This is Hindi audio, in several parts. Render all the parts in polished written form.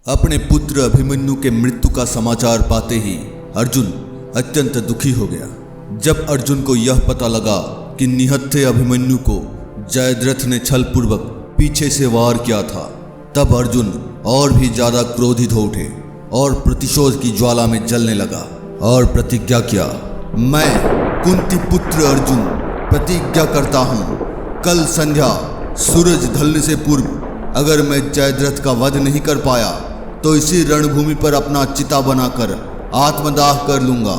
अपने पुत्र अभिमन्यु के मृत्यु का समाचार पाते ही अर्जुन अत्यंत दुखी हो गया। जब अर्जुन को यह पता लगा कि निहत्थे अभिमन्यु को जयद्रथ ने छलपूर्वक पीछे से वार किया था, तब अर्जुन और भी ज्यादा क्रोधित हो उठे और प्रतिशोध की ज्वाला में जलने लगा और प्रतिज्ञा किया, मैं कुंती पुत्र अर्जुन प्रतिज्ञा करता हूँ, कल संध्या सूरज ढलने से पूर्व अगर मैं जयद्रथ का वध नहीं कर पाया तो इसी रणभूमि पर अपना चिता बनाकर आत्मदाह कर लूंगा।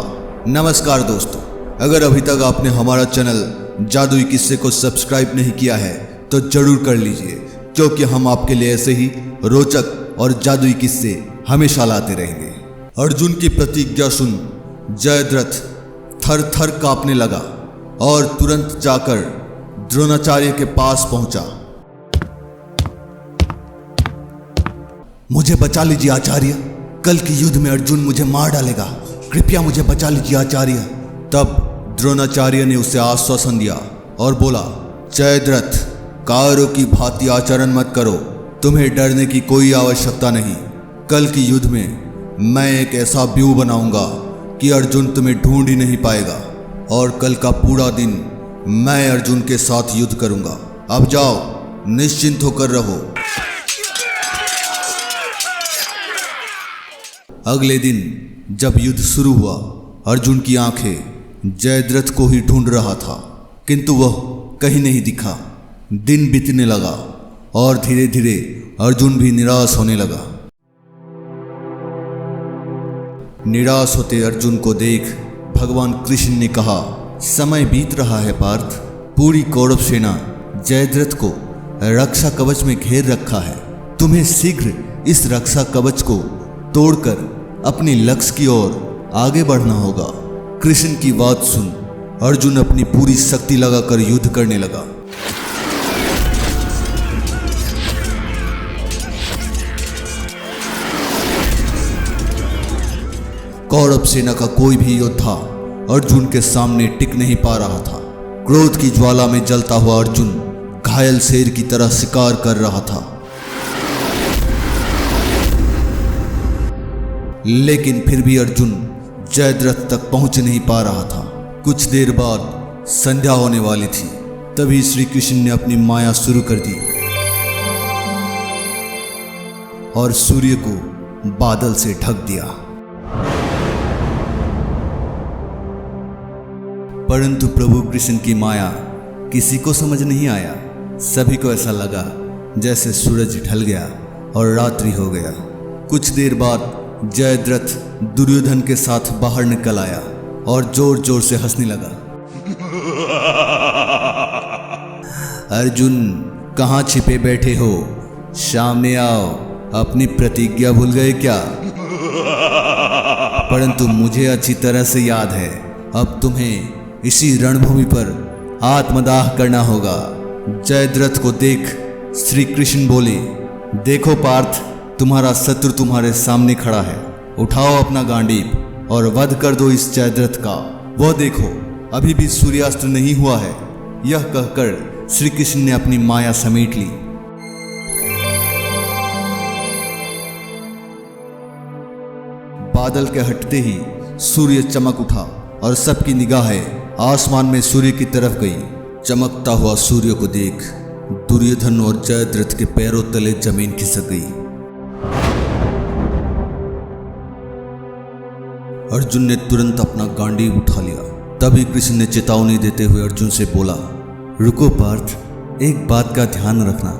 नमस्कार दोस्तों, अगर अभी तक आपने हमारा चैनल जादुई किस्से को सब्सक्राइब नहीं किया है तो जरूर कर लीजिए, क्योंकि हम आपके लिए ऐसे ही रोचक और जादुई किस्से हमेशा लाते रहेंगे। अर्जुन की प्रतिज्ञा सुन जयद्रथ थर थर कांपने लगा और तुरंत जाकर द्रोणाचार्य के पास पहुंचा। मुझे बचा लीजिए आचार्य, कल के युद्ध में अर्जुन मुझे मार डालेगा, कृपया मुझे बचा लीजिए आचार्य। तब द्रोणाचार्य ने उसे आश्वासन दिया और बोला, जयद्रथ, कायरों की भांति आचरण मत करो, तुम्हें डरने की कोई आवश्यकता नहीं। कल की युद्ध में मैं एक ऐसा व्यूह बनाऊंगा कि अर्जुन तुम्हें ढूंढ ही नहीं पाएगा और कल का पूरा दिन मैं अर्जुन के साथ युद्ध करूंगा। अब जाओ, निश्चिंत होकर रहो। अगले दिन जब युद्ध शुरू हुआ, अर्जुन की आंखें जयद्रथ को ही ढूंढ रहा था, किंतु वह कहीं नहीं दिखा। दिन बीतने लगा और धीरे धीरे अर्जुन भी निराश होने लगा। निराश होते अर्जुन को देख भगवान कृष्ण ने कहा, समय बीत रहा है पार्थ, पूरी कौरव सेना जयद्रथ को रक्षा कवच में घेर रखा है। तुम्हें शीघ्र इस रक्षा कवच को तोड़कर अपने लक्ष्य की ओर आगे बढ़ना होगा। कृष्ण की बात सुन अर्जुन अपनी पूरी शक्ति लगाकर युद्ध करने लगा। कौरव सेना का कोई भी योद्धा अर्जुन के सामने टिक नहीं पा रहा था। क्रोध की ज्वाला में जलता हुआ अर्जुन घायल शेर की तरह शिकार कर रहा था, लेकिन फिर भी अर्जुन जयद्रथ तक पहुंच नहीं पा रहा था। कुछ देर बाद संध्या होने वाली थी, तभी श्री कृष्ण ने अपनी माया शुरू कर दी और सूर्य को बादल से ढक दिया। परंतु प्रभु कृष्ण की माया किसी को समझ नहीं आया। सभी को ऐसा लगा जैसे सूरज ढल गया और रात्रि हो गया। कुछ देर बाद जयद्रथ दुर्योधन के साथ बाहर निकल आया और जोर जोर से हंसने लगा। अर्जुन, कहाँ छिपे बैठे हो? सामने आओ, अपनी प्रतिज्ञा भूल गए क्या? परंतु मुझे अच्छी तरह से याद है, अब तुम्हें इसी रणभूमि पर आत्मदाह करना होगा। जयद्रथ को देख श्री कृष्ण बोले, देखो पार्थ, तुम्हारा शत्रु तुम्हारे सामने खड़ा है, उठाओ अपना गांडीव और वध कर दो इस जयद्रथ का। वह देखो, अभी भी सूर्यास्त नहीं हुआ है। यह कहकर श्री कृष्ण ने अपनी माया समेट ली। बादल के हटते ही सूर्य चमक उठा और सबकी निगाहें आसमान में सूर्य की तरफ गई। चमकता हुआ सूर्य को देख दुर्योधन और जयद्रथ के पैरों तले जमीन खिसक गई। अर्जुन ने तुरंत अपना गांडीव उठा लिया। तभी कृष्ण ने चेतावनी देते हुए अर्जुन से बोला, रुको पार्थ, एक बात का ध्यान रखना,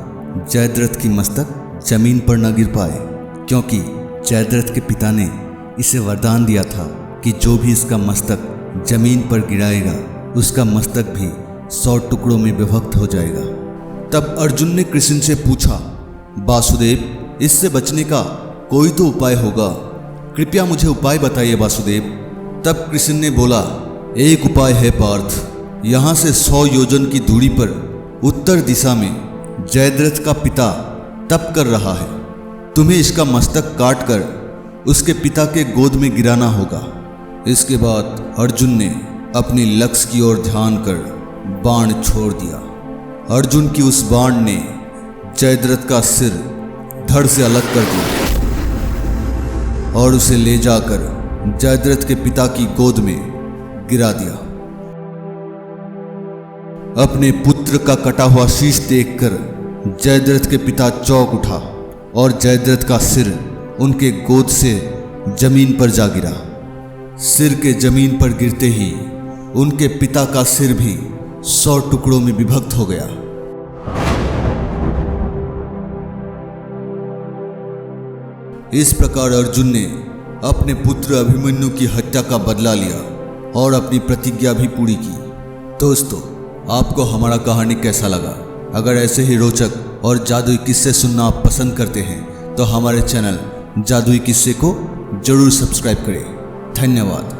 जयद्रथ की मस्तक जमीन पर न गिर पाए, क्योंकि जयद्रथ के पिता ने इसे वरदान दिया था कि जो भी इसका मस्तक जमीन पर गिराएगा उसका मस्तक भी 100 टुकड़ों में विभक्त हो जाएगा। तब अर्जुन ने कृष्ण से पूछा, वासुदेव, इससे बचने का कोई तो उपाय होगा, कृपया मुझे उपाय बताइए वासुदेव। तब कृष्ण ने बोला, एक उपाय है पार्थ, यहाँ से 100 योजन की दूरी पर उत्तर दिशा में जयद्रथ का पिता तप कर रहा है। तुम्हें इसका मस्तक काटकर उसके पिता के गोद में गिराना होगा। इसके बाद अर्जुन ने अपनी लक्ष्य की ओर ध्यान कर बाण छोड़ दिया। अर्जुन की उस बाण ने जयद्रथ का सिर धड़ से अलग कर दिया और उसे ले जाकर जयद्रथ के पिता की गोद में गिरा दिया। अपने पुत्र का कटा हुआ शीश देखकर जयद्रथ के पिता चौंक उठा और जयद्रथ का सिर उनके गोद से जमीन पर जा गिरा। सिर के जमीन पर गिरते ही उनके पिता का सिर भी 100 टुकड़ों में विभक्त हो गया। इस प्रकार अर्जुन ने अपने पुत्र अभिमन्यु की हत्या का बदला लिया और अपनी प्रतिज्ञा भी पूरी की। दोस्तों, आपको हमारा कहानी कैसा लगा? अगर ऐसे ही रोचक और जादुई किस्से सुनना आप पसंद करते हैं तो हमारे चैनल जादुई किस्से को जरूर सब्सक्राइब करें। धन्यवाद।